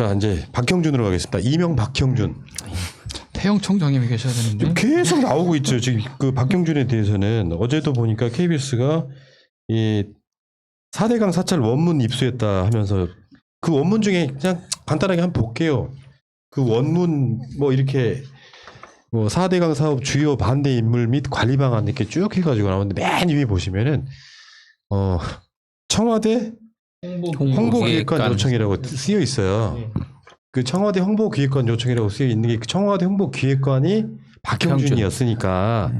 자, 이제 박형준으로 가겠습니다. 이명 박형준. 태영 총장님이 계셔야 되는데. 계속 나오고 있죠. 지금 그 박형준에 대해서는 어제도 보니까 KBS가 이 4대강 사찰 원문 입수했다 하면서 그 원문 중에 그냥 간단하게 한번 볼게요. 그 원문 뭐 이렇게 뭐 4대강 사업 주요 반대 인물 및 관리 방안 이렇게 쭉 해가지고 나오는데 맨 위에 보시면은 청와대 홍보기획관 요청이라고 쓰여 있어요. 그 청와대 홍보기획관 요청이라고 쓰여 있는 게 그 청와대 홍보기획관이 박형준이었으니까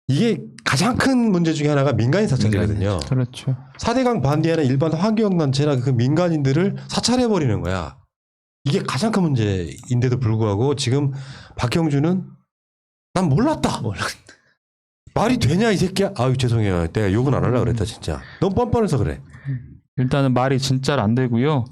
이게 가장 큰 문제 중에 하나가 민간인 사찰이거든요. 그렇죠. 4대강 반대하는 일반 환경단체나 그 민간인들을 사찰해버리는 거야. 이게 가장 큰 문제인데도 불구하고 지금 박형준은 난 몰랐다. 말이 되냐 이 새끼야. 아유 죄송해요. 내가 욕은 안 하려고 그랬다 진짜. 너무 뻔뻔해서 그래. 일단은 말이 진짜로 안 되고요.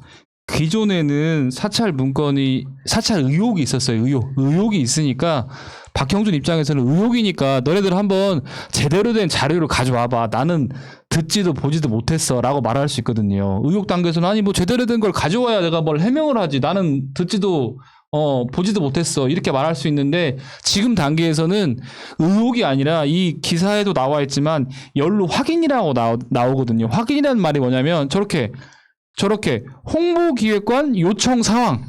기존에는 사찰 문건이 사찰 의혹이 있었어요. 의혹이 있으니까 박형준 입장에서는 의혹이니까 너네들 한번 제대로 된 자료를 가져와봐. 나는 듣지도 보지도 못했어 라고 말할 수 있거든요. 의혹 단계에서는 아니 뭐 제대로 된 걸 가져와야 내가 뭘 해명을 하지. 나는 듣지도 보지도 못했어 이렇게 말할 수 있는데 지금 단계에서는 의혹이 아니라 이 기사에도 나와 있지만 연루 확인이라고 나오거든요. 확인이라는 말이 뭐냐면 저렇게 홍보기획관 요청 상황.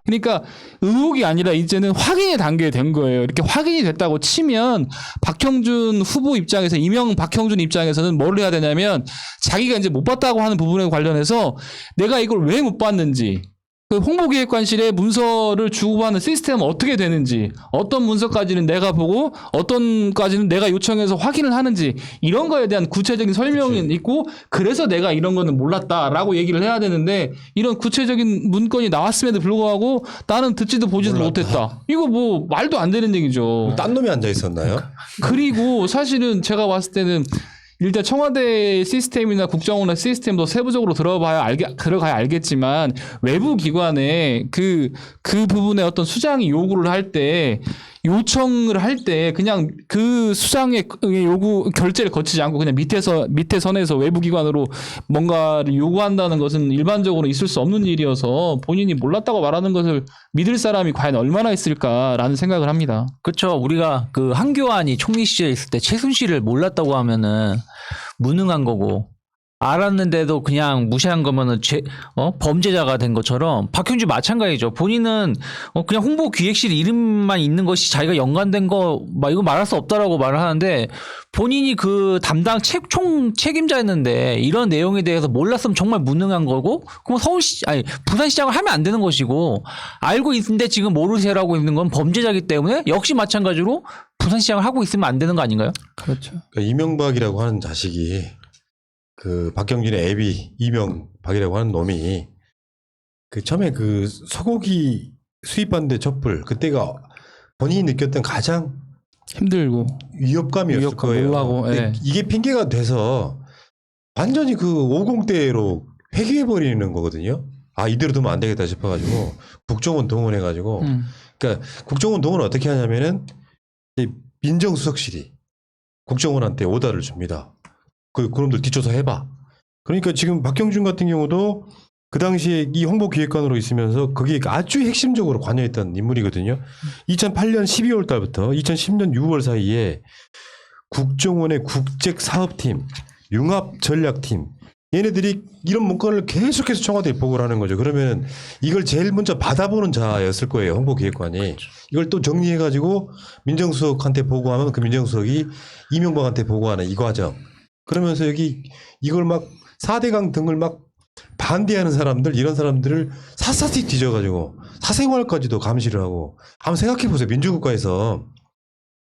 그러니까 의혹이 아니라 이제는 확인의 단계에 된 거예요. 이렇게 확인이 됐다고 치면 박형준 후보 입장에서 이명 박형준 입장에서는 뭘 해야 되냐면 자기가 이제 못 봤다고 하는 부분에 관련해서 내가 이걸 왜 못 봤는지 그 홍보기획관실에 문서를 주고받는 시스템은 어떻게 되는지 어떤 문서까지는 내가 보고 어떤까지는 내가 요청해서 확인을 하는지 이런 거에 대한 구체적인 설명이 있고 그래서 내가 이런 거는 몰랐다라고 얘기를 해야 되는데 이런 구체적인 문건이 나왔음에도 불구하고 나는 듣지도 보지도 못했다. 이거 뭐 말도 안 되는 얘기죠. 딴 놈이 앉아 있었나요? 그리고 사실은 제가 봤을 때는 일단 청와대 시스템이나 국정원의 시스템도 세부적으로 들어가야 알겠지만 외부 기관에 그 부분에 어떤 수장이 요구를 할 때 요청을 할 때 그냥 그 수장의 요구 결제를 거치지 않고 그냥 밑에 선에서 외부 기관으로 뭔가를 요구한다는 것은 일반적으로 있을 수 없는 일이어서 본인이 몰랐다고 말하는 것을 믿을 사람이 과연 얼마나 있을까라는 생각을 합니다. 그렇죠. 우리가 그 한교안이 총리 시절에 있을 때 최순실을 몰랐다고 하면은 무능한 거고 알았는데도 그냥 무시한 거면은 범죄자가 된 것처럼 박형준 마찬가지죠. 본인은 그냥 홍보기획실 이름만 있는 것이 자기가 연관된 거 이거 말할 수 없다라고 말을 하는데 본인이 그 담당 총 책임자였는데 이런 내용에 대해서 몰랐으면 정말 무능한 거고 그럼 부산시장을 하면 안 되는 것이고 알고 있는데 지금 모르세요라고 있는 건 범죄자이기 때문에 역시 마찬가지로 부산시장을 하고 있으면 안 되는 거 아닌가요? 그렇죠. 그러니까 이명박이라고 하는 자식이 그 박형준의 애비 이명박이라고 하는 놈이 그 처음에 그 소고기 수입하는데 촛불 그때가 본인이 느꼈던 가장 힘들고 위협감이었을 거예요. 놀라고, 예. 이게 핑계가 돼서 완전히 그 50대로 회귀해버리는 거거든요. 아 이대로 두면 안 되겠다 싶어가지고 국정원 동원해가지고 그러니까 국정원 동원을 어떻게 하냐면은 민정수석실이 국정원한테 오더를 줍니다. 그놈들 뒷조사 해봐. 그러니까 지금 박형준 같은 경우도 그 당시에 이 홍보기획관으로 있으면서 거기에 아주 핵심적으로 관여했던 인물이거든요. 2008년 12월 달부터 2010년 6월 사이에 국정원의 국책사업팀, 융합전략팀 얘네들이 이런 문건을 계속해서 청와대에 보고를 하는 거죠. 그러면 이걸 제일 먼저 받아보는 자였을 거예요. 홍보기획관이. 이걸 또 정리해가지고 민정수석한테 보고하면 그 민정수석이 이명박한테 보고하는 이 과정. 그러면서 여기 이걸 막 4대강 등을 막 반대하는 사람들 이런 사람들을 샅샅이 뒤져가지고 사생활까지도 감시를 하고 한번 생각해보세요. 민주국가에서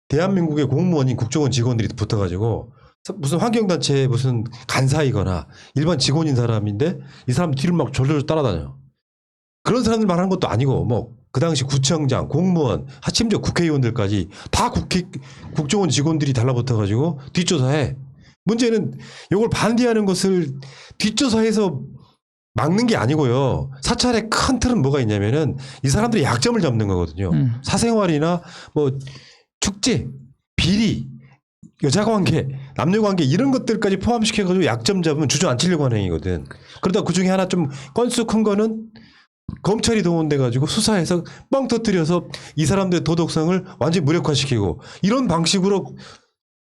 대한민국의 공무원인 국정원 직원들이 붙어가지고 무슨 환경단체 무슨 간사이거나 일반 직원인 사람인데 이 사람 뒤를 막 졸졸 따라다녀. 그런 사람들 말하는 것도 아니고 뭐 그 당시 구청장, 공무원, 심지어 국회의원들까지 다 국정원 직원들이 달라붙어가지고 뒷조사해. 문제는 이걸 반대하는 것을 뒷조사해서 막는 게 아니고요. 사찰의 큰 틀은 뭐가 있냐면은 이 사람들이 약점을 잡는 거거든요. 사생활이나 뭐 축제, 비리, 여자관계, 남녀관계 이런 것들까지 포함시켜가지고 약점 잡으면 주저앉히려고 하는 행위거든. 그러다 그중에 하나 좀 건수 큰 거는 검찰이 동원돼 가지고 수사해서 뻥 터뜨려서 이 사람들의 도덕성을 완전히 무력화시키고 이런 방식으로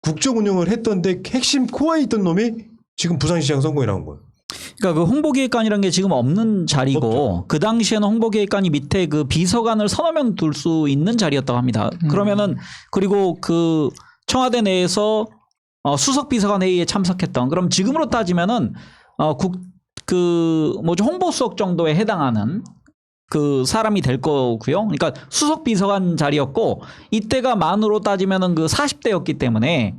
국정 운영을 했던데 핵심 코어에 있던 놈이 지금 부산시장 선거에 나온 거예요. 그러니까 그 홍보기획관이라는 게 지금 없는 자리고 없죠. 그 당시에는 홍보기획관이 밑에 그 비서관을 서너 명 둘 수 있는 자리였다고 합니다. 그러면은 그리고 그 청와대 내에서 수석 비서관 회의에 참석했던 그럼 지금으로 따지면은 홍보수석 정도에 해당하는 그 사람이 될 거고요. 그러니까 수석 비서관 자리였고 이때가 만으로 따지면은 그 40대였기 때문에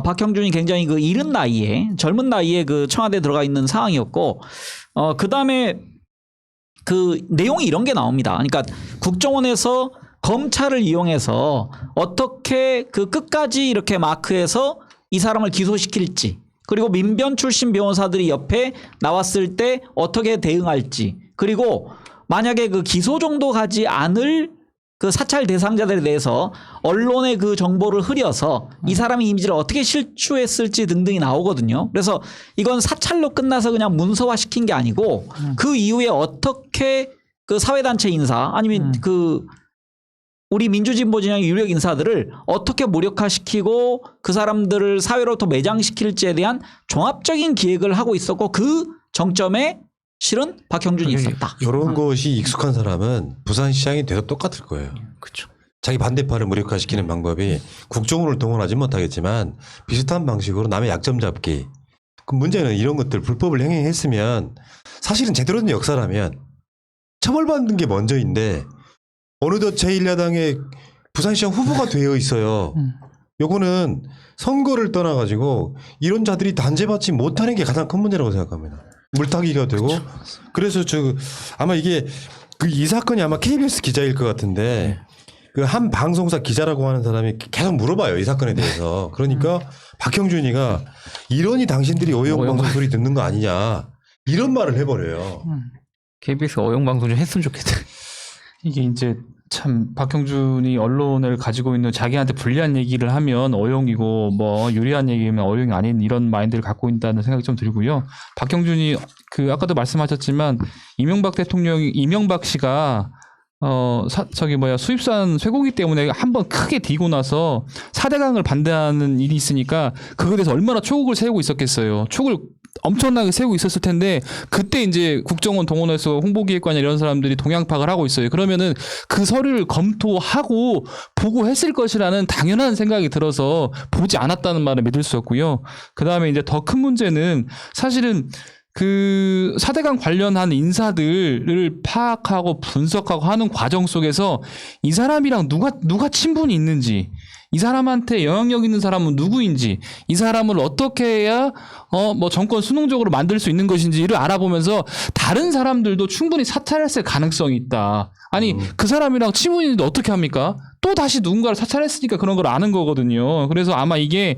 박형준이 굉장히 그 이른 나이에 젊은 나이에 그 청와대에 들어가 있는 상황이었고 그 다음에 그 내용이 이런 게 나옵니다. 그러니까 국정원에서 검찰을 이용해서 어떻게 그 끝까지 이렇게 마크해서 이 사람을 기소시킬지 그리고 민변 출신 변호사들이 옆에 나왔을 때 어떻게 대응할지 그리고 만약에 그 기소 정도 가지 않을 그 사찰 대상자들에 대해서 언론의 그 정보를 흐려서 이 사람의 이미지를 어떻게 실추했을지 등등이 나오거든요. 그래서 이건 사찰로 끝나서 그냥 문서화 시킨 게 아니고 그 이후에 어떻게 그 사회단체 인사 아니면 그 우리 민주진보 진영의 유력 인사들을 어떻게 무력화시키고 그 사람들을 사회로부터 매장시킬지에 대한 종합적인 기획을 하고 있었고 그 정점에 실은 박형준이 있었다. 이런 것이 익숙한 사람은 부산시장이 돼도 똑같을 거예요. 그렇죠. 자기 반대파를 무력화시키는 방법이 국정원을 동원하지 못하겠지만 비슷한 방식으로 남의 약점 잡기. 그 문제는 이런 것들 불법을 행행했으면 사실은 제대로 된 역사라면 처벌받는 게 먼저인데 어느덧 제1야당의 부산시장 후보가 되어 있어요. 요거는 선거를 떠나가지고 이런 자들이 단죄받지 못하는 게 가장 큰 문제라고 생각합니다. 물타기가 되고 그래서 아마 이게 이 사건이 아마 KBS 기자일 것 같은데 그 한 방송사 기자라고 하는 사람이 계속 물어봐요 이 사건에 대해서. 그러니까 박형준이가 이러니 당신들이 어용방송 소리 듣는 거 아니냐 이런 말을 해버려요. KBS 어용방송 좀 했으면 좋겠다. 이게 이제 참 박형준이 언론을 가지고 있는 자기한테 불리한 얘기를 하면 어용이고 뭐 유리한 얘기면 어용이 아닌 이런 마인드를 갖고 있다는 생각이 좀 들고요. 박형준이 그 아까도 말씀하셨지만 이명박 씨가 수입산 쇠고기 때문에 한번 크게 뒤고 나서 4대강을 반대하는 일이 있으니까 그거에 대해서 얼마나 초국을 세우고 있었겠어요. 촉을 엄청나게 세우고 있었을 텐데 그때 이제 국정원 동원해서 홍보기획관이나 이런 사람들이 동향 파악을 하고 있어요. 그러면은 그 서류를 검토하고 보고했을 것이라는 당연한 생각이 들어서 보지 않았다는 말을 믿을 수 없고요. 그 다음에 이제 더 큰 문제는 사실은 그 4대강 관련한 인사들을 파악하고 분석하고 하는 과정 속에서 이 사람이랑 누가 친분이 있는지 이 사람한테 영향력 있는 사람은 누구인지 이 사람을 어떻게 해야 정권 수능적으로 만들 수 있는 것인지를 알아보면서 다른 사람들도 충분히 사찰했을 가능성이 있다. 아니 그 사람이랑 친분이 있는데 어떻게 합니까? 또 다시 누군가를 사찰했으니까 그런 걸 아는 거거든요. 그래서 아마 이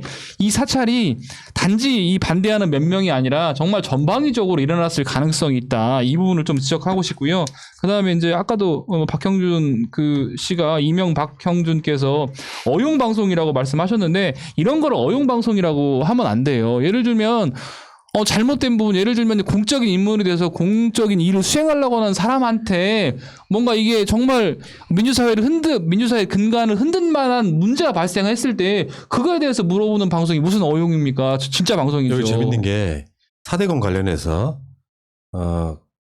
사찰이 단지 이 반대하는 몇 명이 아니라 정말 전방위적으로 일어났을 가능성이 있다. 이 부분을 좀 지적하고 싶고요. 그다음에 이제 아까도 박형준 씨가 이명 박형준께서 어용 방송이라고 말씀하셨는데 이런 걸 어용 방송이라고 하면 안 돼요. 예를 들면 잘못된 부분, 예를 들면 공적인 인물이 돼서 공적인 일을 수행하려고 하는 사람한테 뭔가 이게 정말 민주사회의 근간을 흔든 만한 문제가 발생했을 때 그거에 대해서 물어보는 방송이 무슨 어용입니까? 진짜 방송이죠. 여기 재밌는 게 4대강 관련해서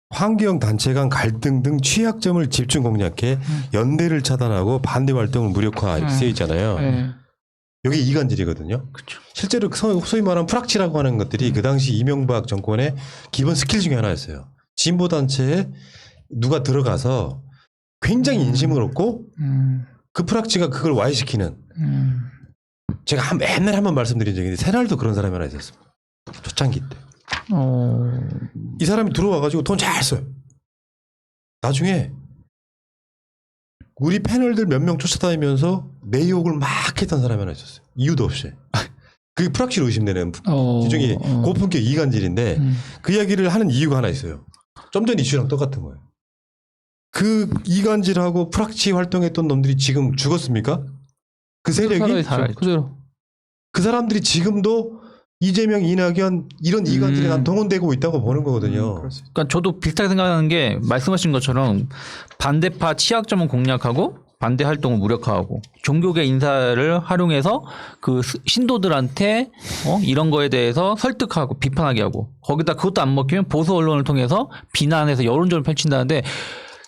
환경 단체 간 갈등 등 취약점을 집중 공략해 연대를 차단하고 반대 활동을 무력화 쓰여 있잖아요. 네. 여기 이간질이거든요. 그렇죠. 실제로 소위 말하는 프락치라고 하는 것들이 그 당시 이명박 정권의 기본 스킬 중에 하나였어요. 진보 단체에 누가 들어가서 굉장히 인심을 얻고 그 프락치가 그걸 와해시키는. 제가 맨날 한번 말씀드린 적이 있는데 새날도 그런 사람이 하나 있었습니다. 초창기 때. 이 사람이 들어와가지고 돈 잘 써요. 나중에 우리 패널들 몇 명 쫓아다니면서 내 욕을 막 했던 사람이 하나 있었어요. 이유도 없이. 그게 프락치로 의심되는 일종의 고품격 이간질인데 그 이야기를 하는 이유가 하나 있어요. 좀 전 이슈랑 똑같은 거예요. 그 이간질하고 프락치 활동했던 놈들이 지금 죽었습니까? 그 세력이? 그대로. 그 사람들이 지금도 이재명, 이낙연 이런 이간질에 난 동원되고 있다고 보는 거거든요. 그러니까 저도 비슷하게 생각하는 게 말씀하신 것처럼 반대파 취약점은 공략하고 반대 활동을 무력화하고 종교계 인사를 활용해서 그 신도들한테 이런 거에 대해서 설득하고 비판하게 하고 거기다 그것도 안 먹히면 보수 언론을 통해서 비난해서 여론전을 펼친다는데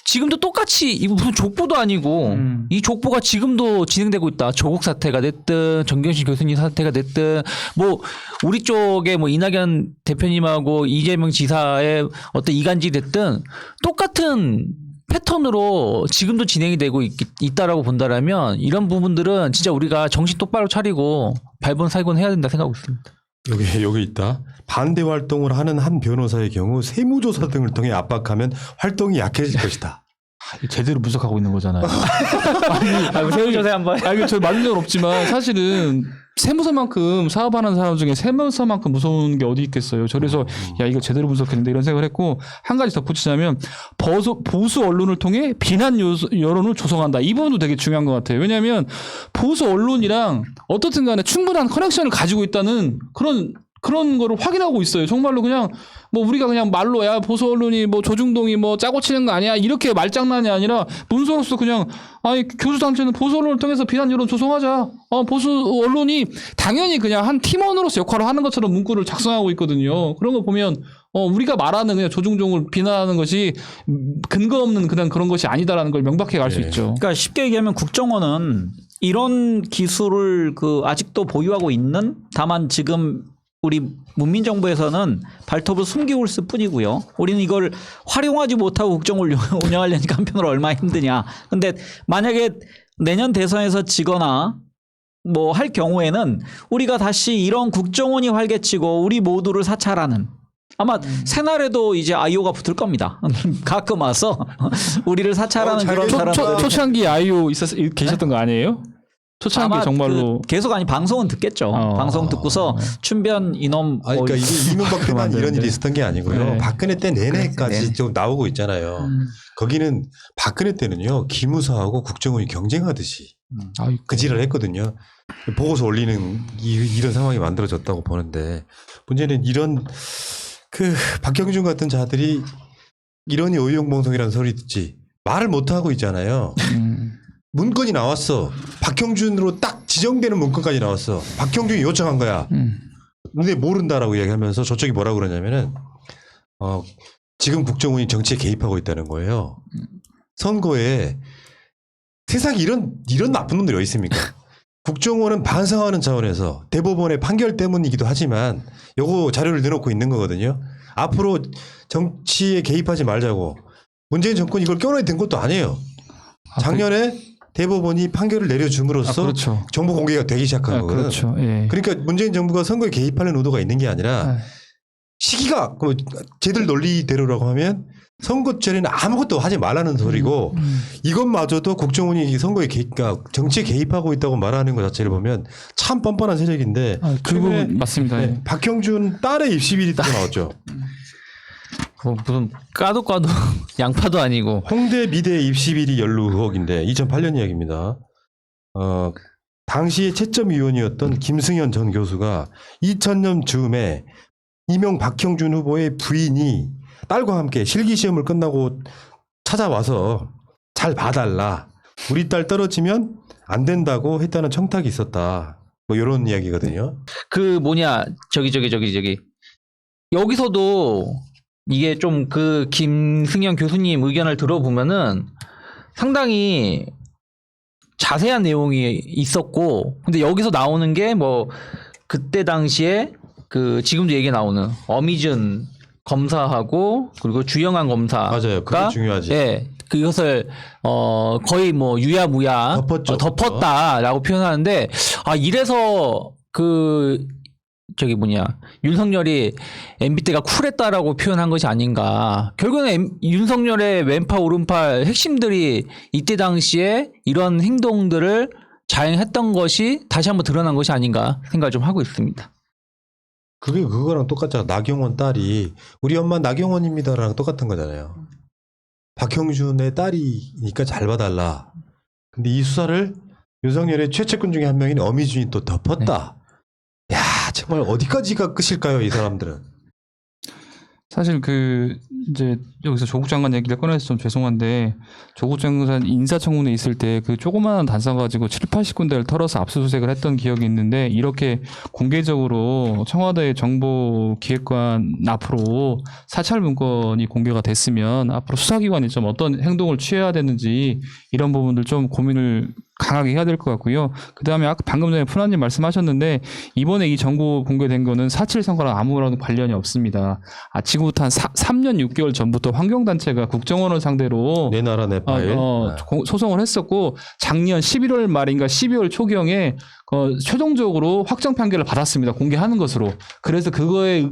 지금도 똑같이 이 무슨 족보도 아니고 이 족보가 지금도 진행되고 있다. 조국 사태가 됐든 정경심 교수님 사태가 됐든 뭐 우리 쪽에 뭐 이낙연 대표님하고 이재명 지사의 어떤 이간질이 됐든 똑같은 패턴으로 지금도 진행이 되고 있다라고 본다라면 이런 부분들은 진짜 우리가 정신 똑바로 차리고 발본살곤 해야 된다 생각하고 있습니다. 여기 있다. 반대 활동을 하는 한 변호사의 경우 세무조사 등을 통해 압박하면 활동이 약해질 것이다. 제대로 분석하고 있는 거잖아요. 세우조세 한번. 이거 저 맞은 적 없지만 사실은 세무서만큼 사업하는 사람 중에 세무서만큼 무서운 게 어디 있겠어요. 그래서 야 이거 제대로 분석했는데 이런 생각을 했고 한 가지 덧붙이자면 보수 언론을 통해 비난 여론을 조성한다. 이 부분도 되게 중요한 것 같아요. 왜냐하면 보수 언론이랑 어떻든 간에 충분한 커넥션을 가지고 있다는 그런 거를 확인하고 있어요. 정말로 그냥 뭐 우리가 그냥 말로 야 보수 언론이 뭐 조중동이 뭐 짜고 치는 거 아니야 이렇게 말장난이 아니라 문서로서 그냥 아니 교수 단체는 보수 언론을 통해서 비난 여론 조성하자. 보수 언론이 당연히 그냥 한 팀원으로서 역할을 하는 것처럼 문구를 작성하고 있거든요. 그런 거 보면 우리가 말하는 그냥 조중동을 비난하는 것이 근거 없는 그런 것이 아니다라는 걸 명백하게 알 수 있죠. 그러니까 쉽게 얘기하면 국정원은 이런 기술을 아직도 보유하고 있는 다만 지금 우리 문민정부에서는 발톱을 숨기고 있을 뿐이고요. 우리는 이걸 활용하지 못하고 국정을 운영하려니까 한편으로 얼마나 힘드냐. 근데 만약에 내년 대선에서 지거나 뭐 할 경우에는 우리가 다시 이런 국정원이 활개치고 우리 모두를 사찰하는 아마 새날에도 이제 아이오가 붙을 겁니다. 가끔 와서 우리를 사찰하는 그런 사람들. 초창기 아이오 계셨던 거 아니에요? 초창기 정말로 계속 방송은 듣겠죠. 방송 듣고서 춘변 이놈. 그러니까 이게 이명박 때만 이런 일이 있었던 게 아니고요. 네. 박근혜 때 내내까지 좀 나오고 있잖아요. 거기는 박근혜 때는요 기무사하고 국정원이 경쟁하듯이 그 지랄을 했거든요. 보고서 올리는 이런 상황이 만들어졌다고 보는데 문제는 이런 그 박형준 같은 자들이 이러니 의용봉송이라는 소리 듣지 말을 못 하고 있잖아요. 문건이 나왔어. 박형준으로 딱 지정되는 문건까지 나왔어. 박형준이 요청한 거야. 근데 모른다라고 이야기하면서 저쪽이 뭐라고 그러냐면은 지금 국정원이 정치에 개입하고 있다는 거예요. 선거에 세상에 이런 나쁜 놈들이 어디 있습니까? 국정원은 반성하는 차원에서 대법원의 판결 때문이기도 하지만 요거 자료를 내놓고 있는 거거든요. 앞으로 정치에 개입하지 말자고. 문재인 정권이 이걸 껴넣어 된 것도 아니에요. 작년에 대법원이 판결을 내려줌으로써 그렇죠. 정보 공개가 되기 시작한 거거든요. 그렇죠. 예. 그러니까 문재인 정부가 선거에 개입하는 의도가 있는 게 아니라 시기가 쟤들 논리대로라고 하면 선거 전에는 아무것도 하지 말라는 소리고 이것마저도 국정원이 선거에 그러니까 정치에 개입하고 있다고 말하는 것 자체를 보면 참 뻔뻔한 세력인데 그 부분 맞습니다. 네, 박형준 딸의 입시비리 또 나왔죠. 무슨 까도 양파도 아니고 홍대 미대 입시비리 연루 의혹인데 2008년 이야기입니다. 당시에 채점위원이었던 김승현 전 교수가 2000년 즈음에 이명 박형준 후보의 부인이 딸과 함께 실기시험을 끝나고 찾아와서 잘 봐달라. 우리 딸 떨어지면 안 된다고 했다는 청탁이 있었다. 뭐 이런 이야기거든요. 그 저기 여기서도 이게 좀 그 김승현 교수님 의견을 들어보면은 상당히 자세한 내용이 있었고 근데 여기서 나오는 게 뭐 그때 당시에 그 지금도 얘기 나오는 어미준 검사하고 그리고 주영한 검사 맞아요. 그게 중요하지. 예. 그것을 거의 뭐 유야무야 덮었다라고 표현하는데 이래서 그 저기 윤석열이 MB 때가 쿨했다라고 표현한 것이 아닌가. 결국에는 윤석열의 왼팔 오른팔 핵심들이 이때 당시에 이런 행동들을 자행했던 것이 다시 한번 드러난 것이 아닌가 생각을 좀 하고 있습니다. 그게 그거랑 똑같잖아. 나경원 딸이 우리 엄마 나경원입니다랑 똑같은 거잖아요. 박형준의 딸이니까 잘 봐달라. 근데 이 수사를 윤석열의 최측근 중에 한 명인 어미준이 또 덮었다. 야 정말 어디까지가 끝일까요, 이 사람들은? 사실 이제 여기서 조국 장관 얘기를 꺼내서 좀 죄송한데 조국 장관 인사청문회 있을 때 그 조그마한 단서 가지고 7, 80군데를 털어서 압수수색을 했던 기억이 있는데 이렇게 공개적으로 청와대 정보기획관 앞으로 사찰 문건이 공개가 됐으면 앞으로 수사기관이 좀 어떤 행동을 취해야 되는지 이런 부분들 좀 고민을 강하게 해야 될 것 같고요. 그 다음에 아까 방금 전에 푸나님 말씀하셨는데 이번에 이 정보 공개된 거는 4.7 선거랑 아무런 관련이 없습니다. 지금부터 한 3년 6개월 전부터 환경단체가 국정원을 상대로 내 나라 내 파일. 소송을 했었고 작년 11월 말인가 12월 초경에 최종적으로 확정 판결을 받았습니다. 공개하는 것으로. 그래서 그거에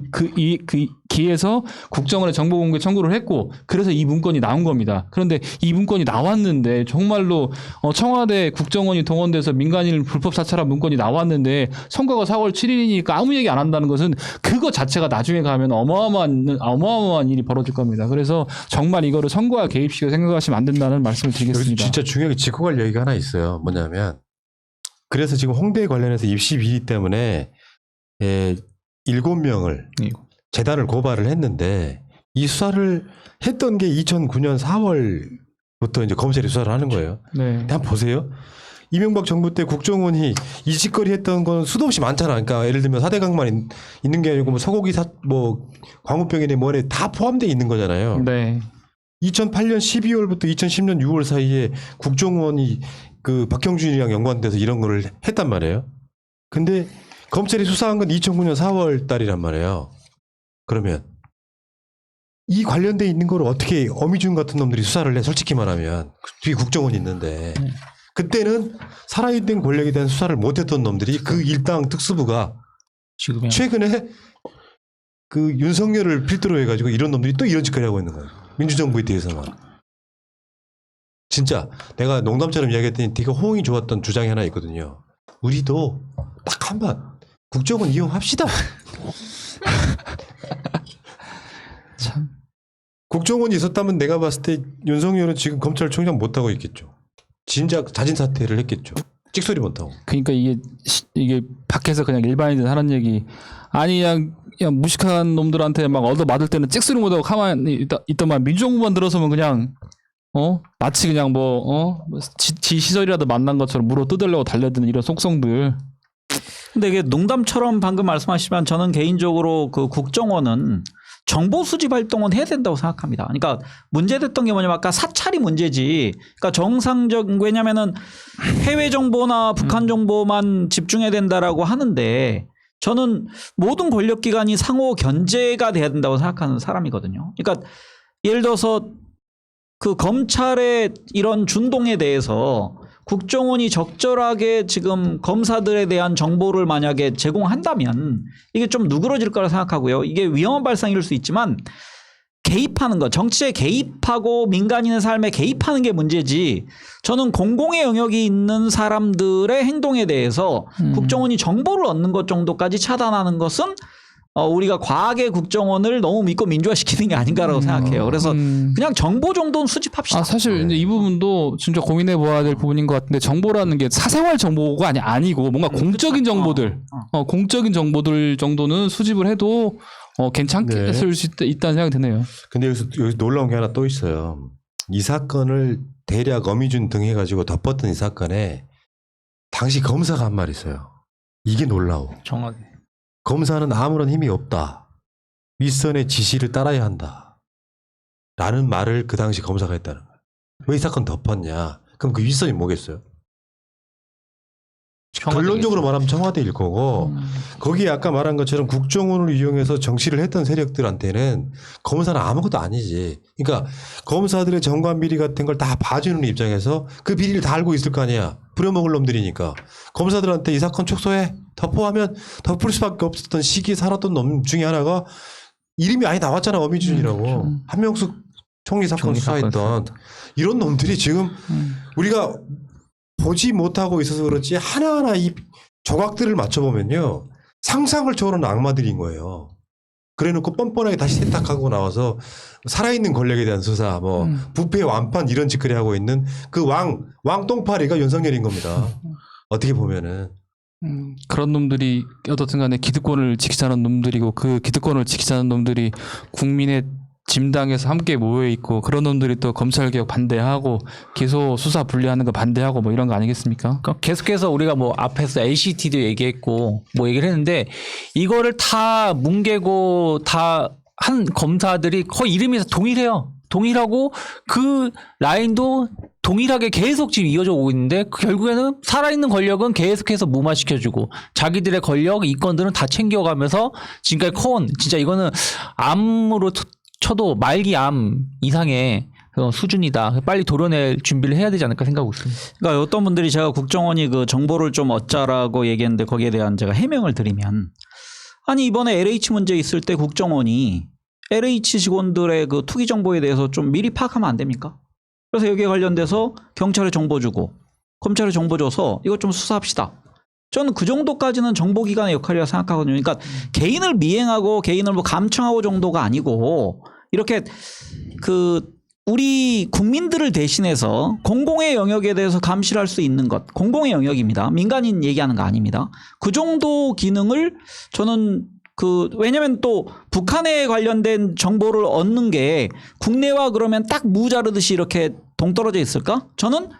기해서 국정원에 정보 공개 청구를 했고 그래서 이 문건이 나온 겁니다. 그런데 이 문건이 나왔는데 정말로 청와대 국정원이 동원돼서 민간인을 불법 사찰한 문건이 나왔는데 선거가 4월 7일이니까 아무 얘기 안 한다는 것은 그거 자체가 나중에 가면 어마어마한 일이 벌어질 겁니다. 그래서 정말 이거를 선거와 개입식으로 생각하시면 안 된다는 말씀을 여기서 드리겠습니다. 진짜 중요하게 짚고 갈 얘기가 하나 있어요. 뭐냐면 그래서 지금 홍대 관련해서 입시 비리 때문에 7명을 재단을 고발을 했는데 이 수사를 했던 게 2009년 4월부터 이제 검찰이 수사를 하는 거예요. 네. 한번 보세요. 이명박 정부 때 국정원이 이 짓거리 했던 건 수도 없이 많잖아. 그러니까 예를 들면 4대강만 있는 게 아니고 뭐 소고기 광우병이네 뭐네 다 포함되어 있는 거잖아요. 네. 2008년 12월부터 2010년 6월 사이에 국정원이 그 박형준이랑 연관돼서 이런 거를 했단 말이에요. 근데 검찰이 수사한 건 2009년 4월 달이란 말이에요. 그러면 이 관련돼 있는 걸 어떻게 어미준 같은 놈들이 수사를 해? 솔직히 말하면 뒤에 국정원이 있는데 그때는 살아있는 권력에 대한 수사를 못했던 놈들이 그 일당 특수부가 지금이야. 최근에 그 윤석열을 필두로 해가지고 이런 놈들이 또 이런 짓거리 하고 있는 거예요. 민주정부에 대해서만. 진짜 내가 농담처럼 이야기했더니 되게 호응이 좋았던 주장이 하나 있거든요. 우리도 딱 한번 국정원 이용합시다. 참. 국정원이 있었다면 내가 봤을 때 윤석열은 지금 검찰총장 못하고 있겠죠. 진작 자진 사퇴를 했겠죠. 찍소리 못하고. 그러니까 이게 밖에서 그냥 일반인들 하는 얘기 아니 그냥 무식한 놈들한테 막 얻어 맞을 때는 찍소리 못하고 가만히 있더만 민주정부만 들어서면 그냥 마치 그냥 지 시절이라도 만난 것처럼 물어 뜯으려고 달려드는 이런 속성들. 근데 이게 농담처럼 방금 말씀하시지만 저는 개인적으로 그 국정원은 정보 수집 활동은 해야 된다고 생각합니다. 그러니까 문제됐던 게 뭐냐면 아까 사찰이 문제지. 그러니까 왜냐면은 해외 정보나 북한 정보만 집중해야 된다라고 하는데 저는 모든 권력기관이 상호 견제가 돼야 된다고 생각하는 사람이거든요. 그러니까 예를 들어서 그 검찰의 이런 준동에 대해서 국정원이 적절하게 지금 검사들에 대한 정보를 만약에 제공한다면 이게 좀 누그러질 거라 생각하고요. 이게 위험한 발상일 수 있지만 개입하는 것, 정치에 개입하고 민간인의 삶에 개입하는 게 문제지 저는 공공의 영역이 있는 사람들의 행동에 대해서 국정원이 정보를 얻는 것 정도까지 차단하는 것은 우리가 과하게 국정원을 너무 믿고 민주화시키는 게 아닌가라고 생각해요. 그래서 그냥 정보 정도는 수집합시다. 사실 이제 이 부분도 진짜 고민해 보아야 될 부분인 것 같은데 정보라는 게 사생활 정보가 아니고 뭔가 공적인 정보들, 공적인 정보들 정도는 수집을 해도 괜찮겠을 수 있다는 생각이 드네요. 근데 여기서 놀라운 게 하나 또 있어요. 이 사건을 대략 어미준 등 해가지고 덮었던 이 사건에 당시 검사가 한 말 있어요. 이게 놀라워. 정확해. 검사는 아무런 힘이 없다. 윗선의 지시를 따라야 한다. 라는 말을 그 당시 검사가 했다는 거예요. 왜 이 사건 덮었냐. 그럼 그 윗선이 뭐겠어요? 결론적으로 말하면 청와대일 거고 거기에 아까 말한 것처럼 국정원을 이용해서 정치를 했던 세력들한테는 검사는 아무것도 아니지. 그러니까 검사들의 정관 비리 같은 걸 다 봐주는 입장에서 그 비리를 다 알고 있을 거 아니야. 부려먹을 놈들이니까. 검사들한테 이 사건 축소해. 덮어하면 덮을 수밖에 없었던 시기에 살았던 놈 중에 하나가 이름이 아예 나왔잖아. 어미준이라고. 한명숙 총리 사건 수사했던 이런 놈들이 지금 우리가 보지 못하고 있어서 그렇지 하나하나 이 조각들을 맞춰보면요. 상상을 초월하는 악마들인 거예요. 그래놓고 뻔뻔하게 다시 세탁하고 나와서 살아있는 권력에 대한 수사, 부패 완판 이런 짓거리 하고 있는 그 왕똥파리가 윤석열인 겁니다. 어떻게 보면은. 그런 놈들이 어떻든 간에 기득권을 지키자는 놈들이고 그 기득권을 지키자는 놈들이 국민의 짐당에서 함께 모여 있고 그런 놈들이 또 검찰개혁 반대하고 기소 수사 분리하는 거 반대하고 뭐 이런 거 아니겠습니까? 그러니까 계속해서 우리가 뭐 앞에서 LCT도 얘기했고 뭐 얘기를 했는데 이거를 다 뭉개고 다 한 검사들이 거의 이름이 다 동일해요. 동일하고 그 라인도 동일하게 계속 지금 이어져 오고 있는데 결국에는 살아있는 권력은 계속해서 무마시켜주고 자기들의 권력, 이권들은 다 챙겨가면서 지금까지 커온 진짜 이거는 암으로 쳐도 말기 암 이상의 수준이다. 빨리 도려낼 준비를 해야 되지 않을까 생각하고 있습니다. 그러니까 어떤 분들이 제가 국정원이 그 정보를 좀 얻자라고 얘기했는데 거기에 대한 제가 해명을 드리면 아니 이번에 LH 문제 있을 때 국정원이 LH 직원들의 그 투기 정보에 대해서 좀 미리 파악하면 안 됩니까? 그래서 여기에 관련돼서 경찰에 정보 주고 검찰에 정보 줘서 이것 좀 수사합시다. 저는 그 정도까지는 정보기관의 역할이라 생각하거든요. 그러니까 개인을 미행하고 개인을 뭐 감청하고 정도가 아니고 이렇게 그 우리 국민들을 대신해서 공공의 영역에 대해서 감시를 할 수 있는 것. 공공의 영역입니다. 민간인 얘기하는 거 아닙니다. 그 정도 기능을 저는 왜냐면 또 북한에 관련된 정보를 얻는 게 국내와 그러면 딱 무자르듯이 이렇게 동떨어져 있을까? 저는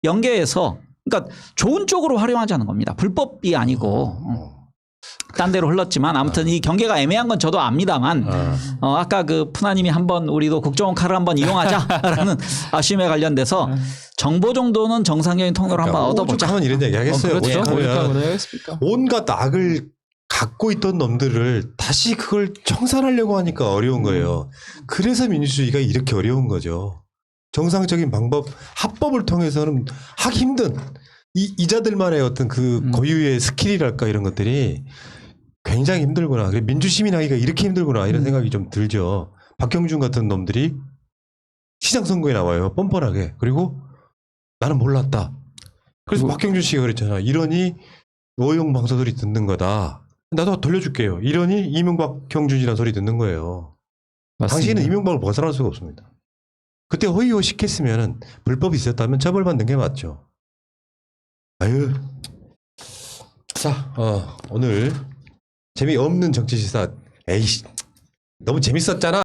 연계해서 그러니까 좋은 쪽으로 활용하자는 겁니다. 불법이 아니고. 딴 데로 흘렀지만 아무튼 이 경계가 애매한 건 저도 압니다만 아까 그 푸나님이 한번 우리도 국정원 칼을 한번 이용하자라는 아쉬움에 관련돼서 정보 정도는 정상적인 통로를 한번 얻어보자. 오죽하면 이런 얘기 하겠어요. 그렇죠. 오죽하면 하겠습니까? 온갖 악을 갖고 있던 놈들을 다시 그걸 청산하려고 하니까 어려운 거예요. 그래서 민주주의가 이렇게 어려운 거죠. 정상적인 방법, 합법을 통해서는 하기 힘든 이자들만의 어떤 그 고유의 스킬이랄까 이런 것들이 굉장히 힘들구나. 민주시민하기가 이렇게 힘들구나 이런 생각이 좀 들죠. 박형준 같은 놈들이 시장 선거에 나와요. 뻔뻔하게. 그리고 나는 몰랐다. 그래서 박형준 씨가 그랬잖아. 이러니 오용 방사들이 듣는 거다. 나도 돌려줄게요. 이러니 이명박 형준이라는 소리 듣는 거예요. 맞습니다. 당신은 이명박을 벗어날 수가 없습니다. 그때 허위호식했으면 불법이 있었다면 처벌받는 게 맞죠. 아유. 자, 오늘 재미없는 정치시사. 에이씨, 너무 재밌었잖아.